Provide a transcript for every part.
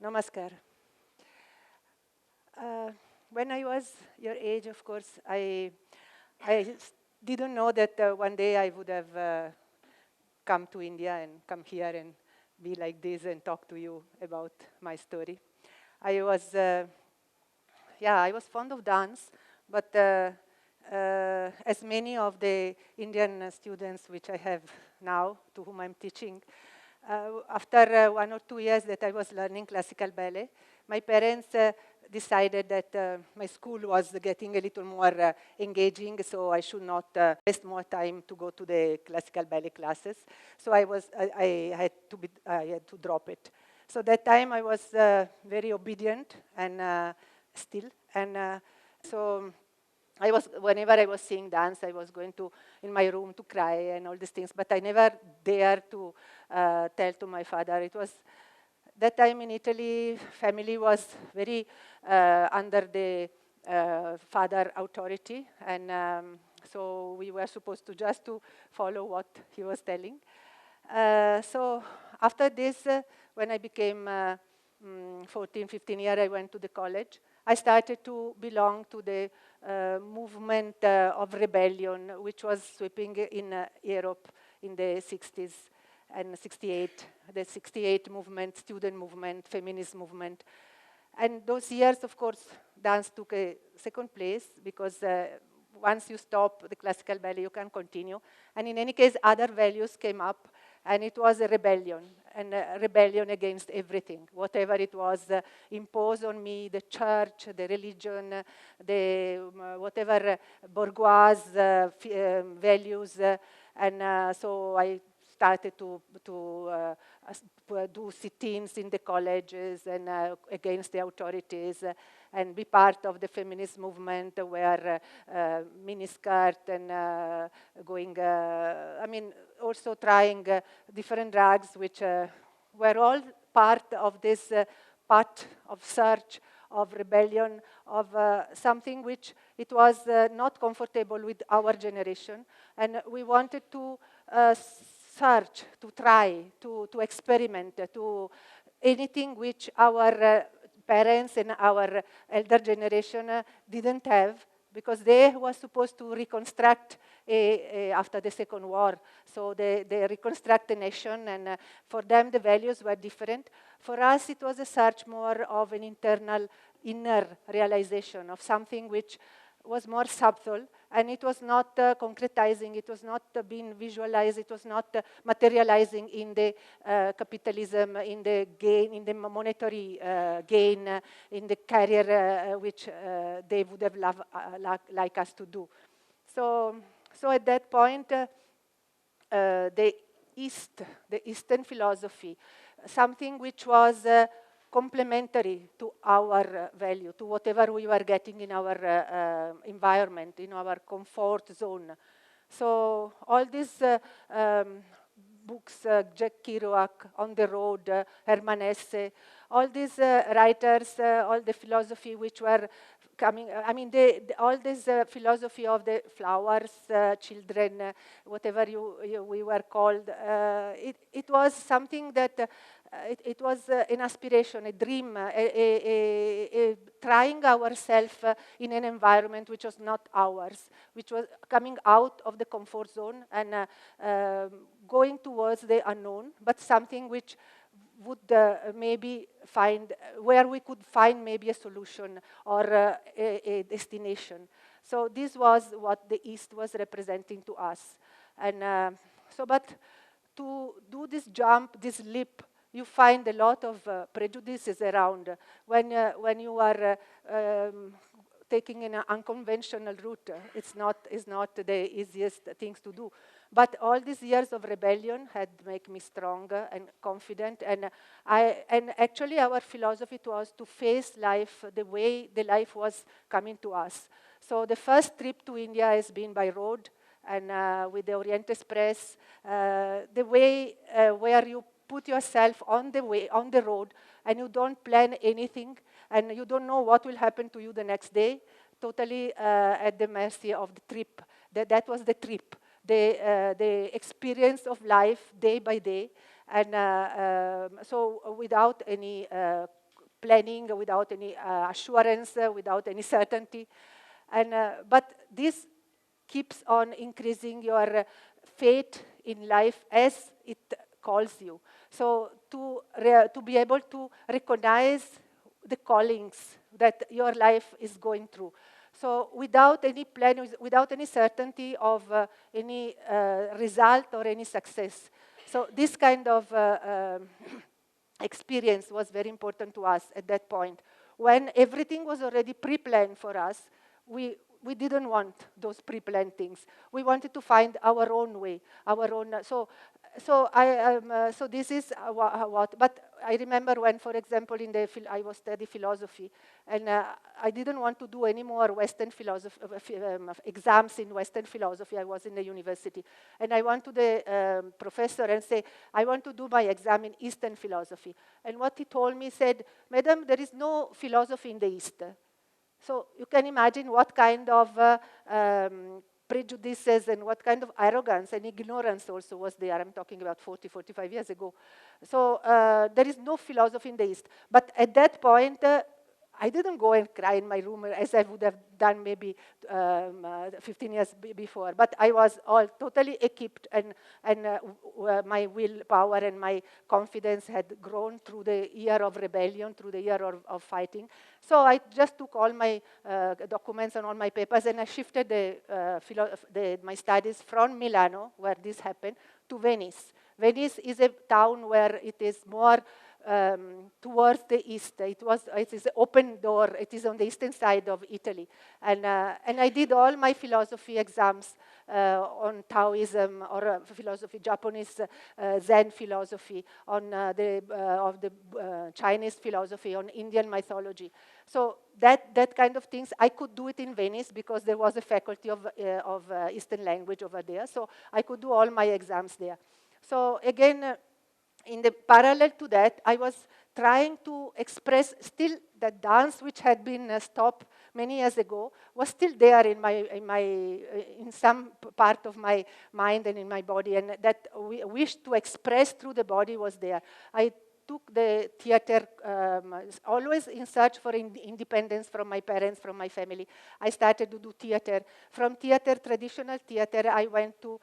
Namaskar. When I was your age, of course, I didn't know that one day I would have come to India and come here and be like this and talk to you about my story. I was, I was fond of dance, but as many of the Indian students which I have now, to whom I'm teaching, after 1 or 2 years that I was learning classical ballet, my parents decided that my school was getting a little more engaging, so I should not waste more time to go to the classical ballet classes. So I had to drop it. So that time I was very obedient and still, and so whenever I was seeing dance, I was going to, in my room, to cry and all these things, but I never dared to tell to my father. It was, that time in Italy, family was very under the father authority, and so we were supposed to just to follow what he was telling. So after this, when I became 14, 15 years, I went to the college. I started to belong to the movement of rebellion, which was sweeping in Europe in the 60s and 68, the 68 movement, student movement, feminist movement. And those years, of course, dance took a second place because once you stop the classical ballet, you can continue. And in any case, other values came up, and it was a rebellion, and a rebellion against everything, whatever it was imposed on me, the church, the religion, whatever bourgeois values, and so I started to do sit-ins in the colleges and against the authorities and be part of the feminist movement, wear miniskirt and going, also trying different drugs, which were all part of this path of search, of rebellion, of something which it was not comfortable with our generation. And we wanted to search, to try, to experiment, to anything which our parents and our elder generation didn't have, because they were supposed to reconstruct after the Second War. So they reconstruct the nation, and for them the values were different. For us it was a search more of an internal, inner realization of something which was more subtle, and it was not concretizing, it was not being visualized, it was not materializing in the capitalism, in the gain, in the monetary gain, in the career which they would have loved, like us to do. So at that point, the Eastern philosophy, something which was complementary to our value, to whatever we were getting in our environment, in our comfort zone. So all these books, Jack Kerouac, On the Road, Hermann Hesse, all these writers, all the philosophy which were coming, all this philosophy of the flowers, children, whatever we were called, it was something that it was an aspiration, a dream, trying ourselves in an environment which was not ours, which was coming out of the comfort zone and going towards the unknown, but something which would maybe find, where we could find maybe a solution or a destination. So this was what the East was representing to us. And but to do this jump, this leap, you find a lot of prejudices around when you are taking an unconventional route. It's not the easiest things to do. But all these years of rebellion had made me stronger and confident. And actually our philosophy was to face life the way the life was coming to us. So the first trip to India has been by road, and with the Orient Express, the way where you put yourself on the road, and you don't plan anything, and you don't know what will happen to you the next day, totally at the mercy of the trip. That was the trip, the experience of life day by day, and so without any planning, without any assurance, without any certainty. And, but this keeps on increasing your faith in life as it calls you. So to be able to recognize the callings that your life is going through. So without any plan, without any certainty of any result or any success. So this kind of experience was very important to us at that point. When everything was already pre-planned for us, we didn't want those pre-planned things. We wanted to find our own way, our own. So this is what. But I remember when, for example, I was studying philosophy, and I didn't want to do any more Western philosophy exams in Western philosophy. I was in the university, and I went to the professor and say, I want to do my exam in Eastern philosophy. And what he told me, said, Madam, there is no philosophy in the East. So you can imagine what kind of prejudices and what kind of arrogance and ignorance also was there. I'm talking about 40, 45 years ago. So there is no philosophy in the East. But at that point, I didn't go and cry in my room as I would have done maybe 15 years before. But I was all totally equipped, and my willpower and my confidence had grown through the year of rebellion, through the year of fighting. So I just took all my documents and all my papers, and I shifted my studies from Milano, where this happened, to Venice. Venice is a town where it is more towards the east. It is an open door. It is on the eastern side of Italy. And I did all my philosophy exams on Taoism or philosophy, Japanese Zen philosophy, on the Chinese philosophy, on Indian mythology. So that kind of things, I could do it in Venice because there was a faculty of Eastern language over there. So I could do all my exams there. So again, in the parallel to that, I was trying to express still the dance which had been stopped many years ago was still there in some part of my mind and in my body, and that wish to express through the body was there. I took the theater, always in search for independence from my parents, from my family. I started to do theater. From theater, traditional theater, I went to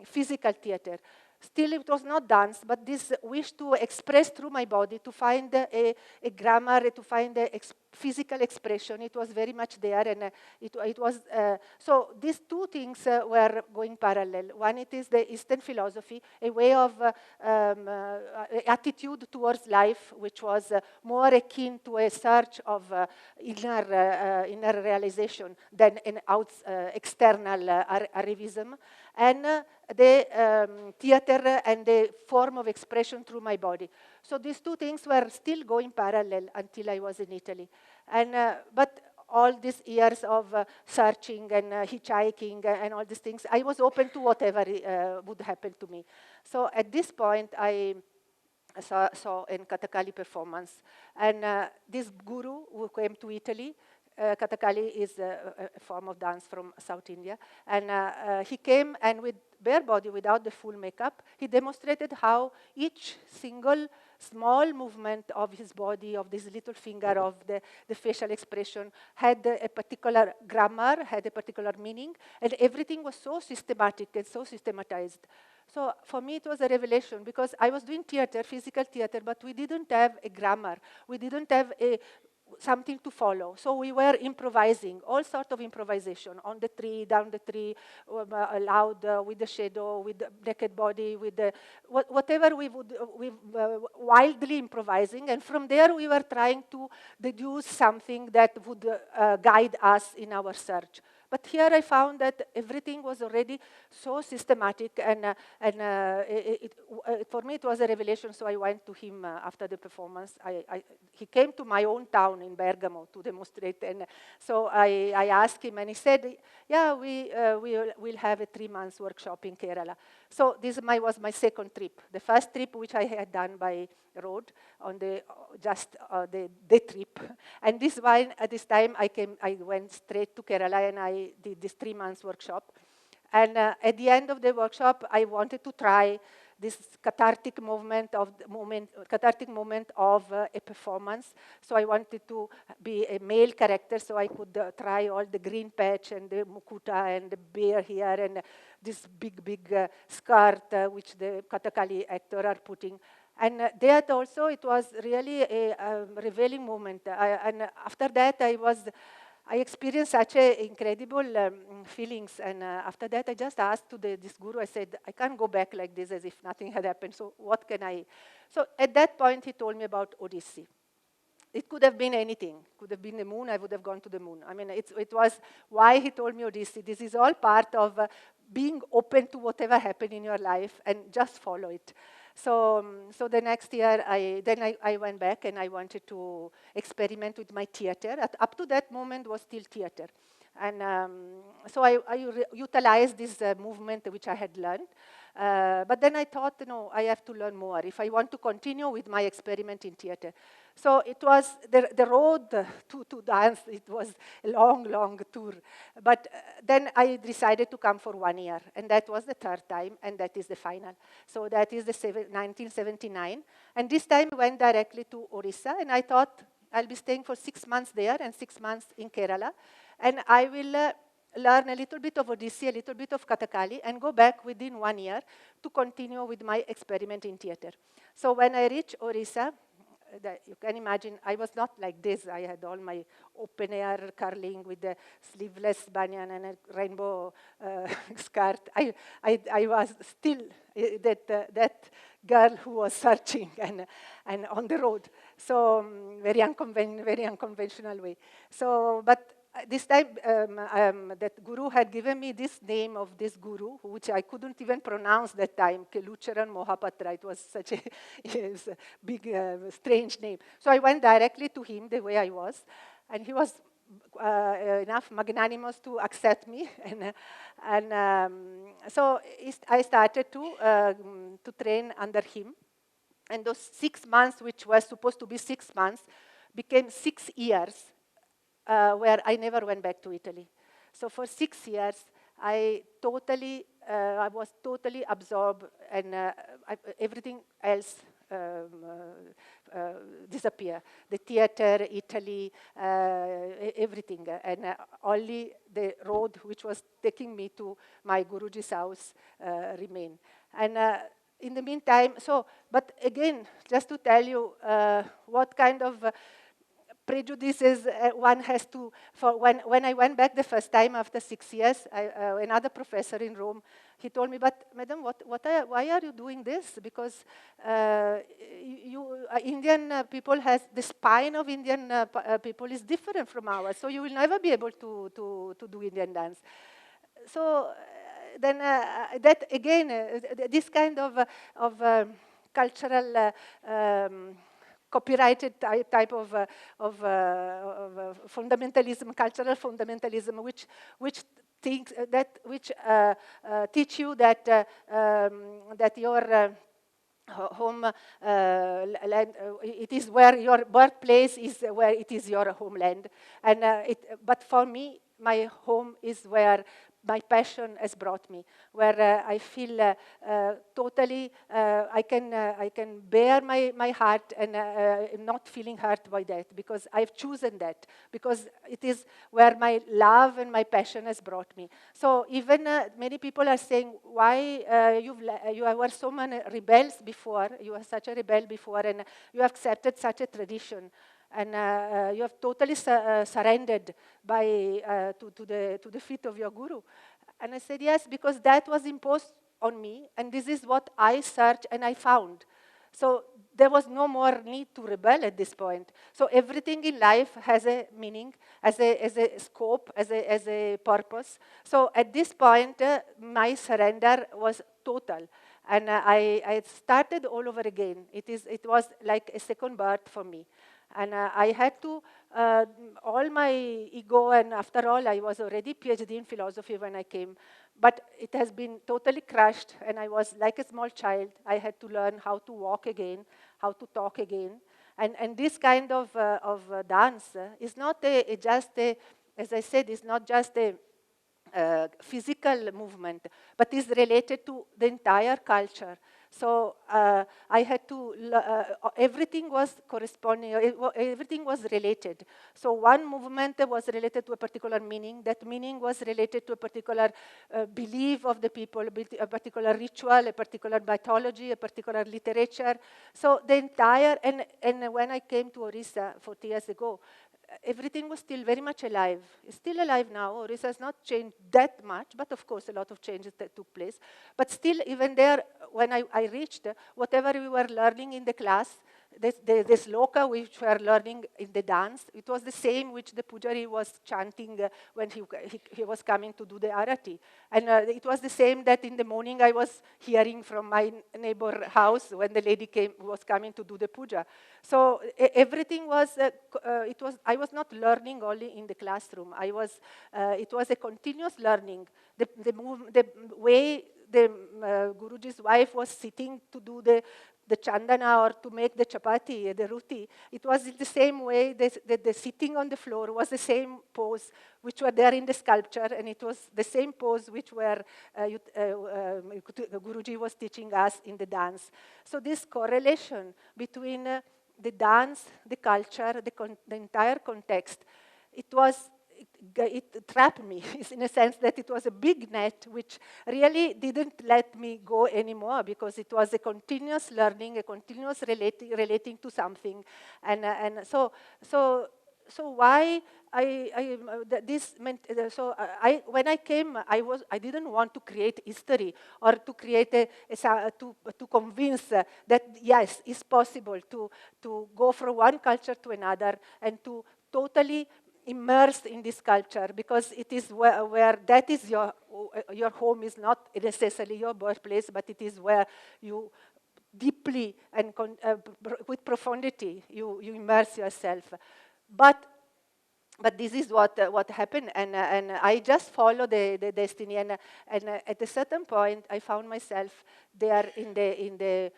physical theater. Still, it was not dance, but this wish to express through my body, to find a grammar, to find a physical expression. It was very much there, and it was so these two things were going parallel. One, it is the Eastern philosophy, a way of attitude towards life, which was more akin to a search of inner realization than an external arrivism, and the theater and the form of expression through my body. So these two things were still going parallel until I was in Italy. And but all these years of searching and hitchhiking and all these things, I was open to whatever would happen to me. So at this point, I saw a Kathakali performance. And this guru who came to Italy, Kathakali is a form of dance from South India. And he came, and with bare body, without the full makeup, he demonstrated how each single small movement of his body, of this little finger, of the facial expression, had a particular grammar, had a particular meaning, and everything was so systematic and so systematized. So for me, it was a revelation, because I was doing theater, physical theater, but we didn't have a grammar. We didn't have something to follow. So we were improvising, all sorts of improvisation, on the tree, down the tree, loud, with the shadow, with the naked body, with the whatever we wildly improvising. And from there, we were trying to deduce something that would guide us in our search. But here I found that everything was already so systematic, and for me it was a revelation. So I went to him after the performance. He came to my own town in Bergamo to demonstrate, and so I asked him, and he said, "Yeah, we'll have a 3 months workshop in Kerala." So this was my second trip. The first trip, which I had done by road on the trip, and this one at this time I went straight to Kerala, and I did this 3 months workshop. And at the end of the workshop, I wanted to try this cathartic cathartic moment of a performance. So I wanted to be a male character, so I could try all the green patch and the mukuta and the bear here and this big skirt which the Kathakali actor are putting. And that also, it was really a revealing moment. And after that, I experienced such incredible feelings. And after that, I just asked to this guru, I said, I can't go back like this as if nothing had happened. So what can I? So at that point, he told me about Odissi. It could have been anything. Could have been the moon. I would have gone to the moon. I mean, it was why he told me Odissi. This is all part of being open to whatever happened in your life and just follow it. So the next year, I went back and I wanted to experiment with my theater. Up to that moment was still theater. And so I utilized this movement which I had learned. But then I thought, no, I have to learn more if I want to continue with my experiment in theater. So it was the road to dance. It was a long tour. But then I decided to come for 1 year. And that was the third time. And that is the final. So that is the 1979. And this time I went directly to Orissa. And I thought I'll be staying for 6 months there and 6 months in Kerala. And I will learn a little bit of Odissi, a little bit of Kathakali, and go back within 1 year to continue with my experiment in theater. So when I reached Orissa, you can imagine, I was not like this. I had all my open air curling with the sleeveless banyan and a rainbow skirt. I was still that girl who was searching and on the road. So very unconventional way. So, but this time, that guru had given me this name of this guru, which I couldn't even pronounce that time, Kelucharan Mohapatra. It was such a big, strange name. So I went directly to him the way I was, and he was enough magnanimous to accept me. So I started to train under him. And those 6 months, which was supposed to be 6 months, became 6 years. Where I never went back to Italy. So for 6 years, I was totally absorbed, and everything else disappeared. The theater, Italy, everything, and only the road which was taking me to my Guruji's house remained. And in the meantime, but again, just to tell you what kind of prejudices one has to, when I went back the first time after 6 years, another professor in Rome, he told me, but madam, why are you doing this? Because Indian people the spine of Indian people is different from ours, so you will never be able to do Indian dance. So then that again, this kind of cultural copyrighted type of fundamentalism, cultural fundamentalism, which teach you that that your home land, it is where your birthplace is, where it is your homeland, and but for me, my home is where my passion has brought me, where I feel totally, I can bear my heart and not feeling hurt by that, because I've chosen that, because it is where my love and my passion has brought me. So even many people are saying, why you were so many rebels before, you were such a rebel before, and you accepted such a tradition. And you have totally surrendered to the feet of your guru. And I said, yes, because that was imposed on me, and this is what I searched and I found. So there was no more need to rebel at this point. So everything in life has a meaning, as a scope, as a purpose. So at this point, my surrender was total. And I started all over again. It was like a second birth for me. And I had to, all my ego, and after all, I was already PhD in philosophy when I came, but it has been totally crushed, and I was like a small child. I had to learn how to walk again, how to talk again. And this kind of dance is not as I said, it's not just a physical movement, but is related to the entire culture. So I had to, everything was corresponding, everything was related. So one movement was related to a particular meaning. That meaning was related to a particular belief of the people, a particular ritual, a particular mythology, a particular literature. So the entire, and when I came to Orissa 40 years ago, everything was still very much alive. It's still alive now. Orissa has not changed that much, but of course a lot of changes that took place. But still, even there, when I reached, whatever we were learning in the class, this loka which we were learning in the dance, it was the same which the pujari was chanting when he was coming to do the arati. And it was the same that in the morning I was hearing from my neighbor house when the lady was coming to do the puja. So everything was, I was not learning only in the classroom. It was a continuous learning. The way the Guruji's wife was sitting to do the chandana or to make the chapati, the ruti, it was in the same way, the sitting on the floor was the same pose which were there in the sculpture, and it was the same pose which Guruji was teaching us in the dance. So this correlation between the dance, the culture, the entire context, it trapped me in a sense that it was a big net which really didn't let me go anymore, because it was a continuous learning, a continuous relating to something. And so why this meant, when I came, I didn't want to create history or to create to convince that yes, it's possible to go from one culture to another and to totally immersed in this culture, because it is where that is your home, is not necessarily your birthplace, but it is where you deeply and with profundity you immerse yourself. But this is what happened, and I just followed the destiny, and at a certain point I found myself there in the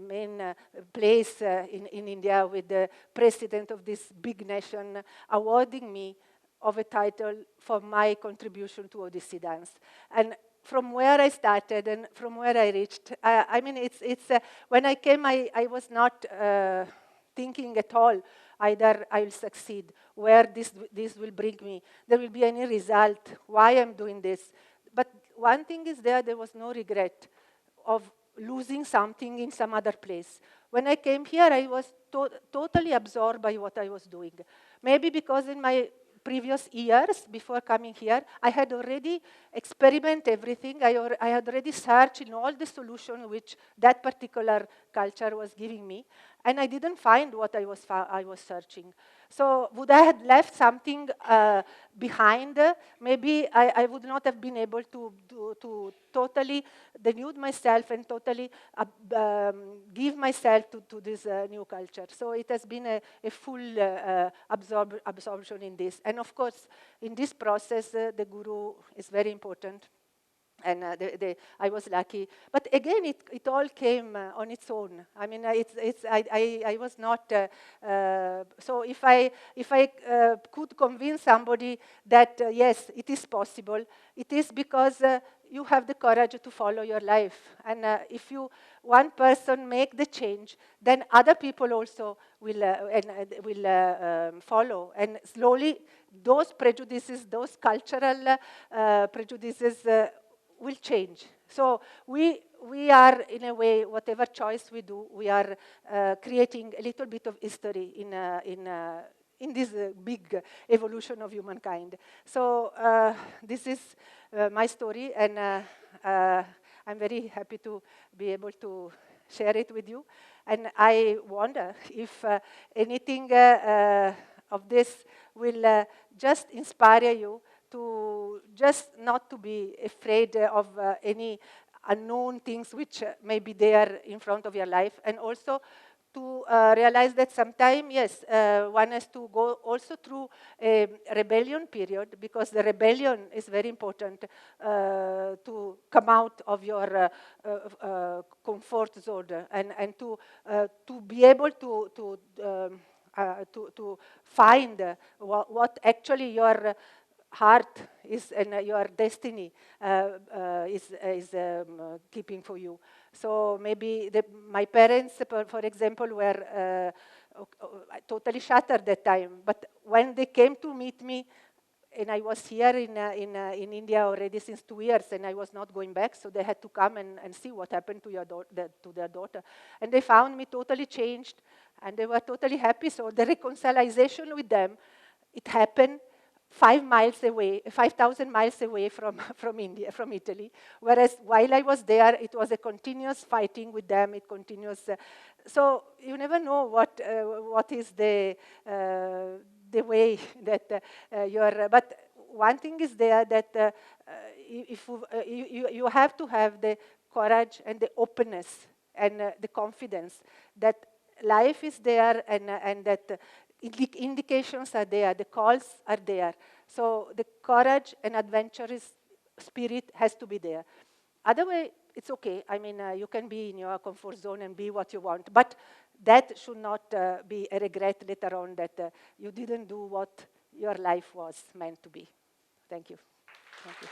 main place in India with the president of this big nation awarding me of a title for my contribution to Odissi dance. And from where I started and from where I reached, I mean, it's when I came, I was not thinking at all either I will succeed, where this will bring me, there will be any result, why I'm doing this. But one thing is there was no regret of losing something in some other place. When I came here, I was totally absorbed by what I was doing. Maybe because in my previous years before coming here, I had already experimented everything. I had already searched in all the solutions which that particular culture was giving me, and I didn't find what I was searching. So would I have left something behind? Maybe I would not have been able to totally denude myself and totally give myself to this new culture. So it has been a full absorption in this. And of course, in this process, the guru is very important. And I was lucky, but again, it all came on its own. I mean, I was not. So if I could convince somebody that yes, it is possible, it is because you have the courage to follow your life. And if one person make the change, then other people also will follow. And slowly, those prejudices, those cultural prejudices. Will change. So we are, in a way, whatever choice we do, we are creating a little bit of history in this big evolution of humankind. So this is my story, and I'm very happy to be able to share it with you. And I wonder if anything of this will just inspire you to just not to be afraid of any unknown things which may be there in front of your life, and also to realize that sometimes, yes, one has to go also through a rebellion period, because the rebellion is very important to come out of your comfort zone, and to be able to find what actually your heart is and your destiny is keeping for you. So maybe my parents, for example, were totally shattered that time. But when they came to meet me, and I was here in India already since 2 years, and I was not going back, so they had to come and see what happened to to their daughter. And they found me totally changed, and they were totally happy. So the reconciliation with them, it happened 5,000 miles away from India, from Italy. Whereas while I was there, it was a continuous fighting with them. It continuous. So you never know what is the way that you're. But one thing is there that if you have to have the courage and the openness and the confidence that life is there and that indications are there, the calls are there. So the courage and adventurous spirit has to be there. Otherwise, it's okay. I mean, you can be in your comfort zone and be what you want, but that should not be a regret later on that you didn't do what your life was meant to be. Thank you. Thank you.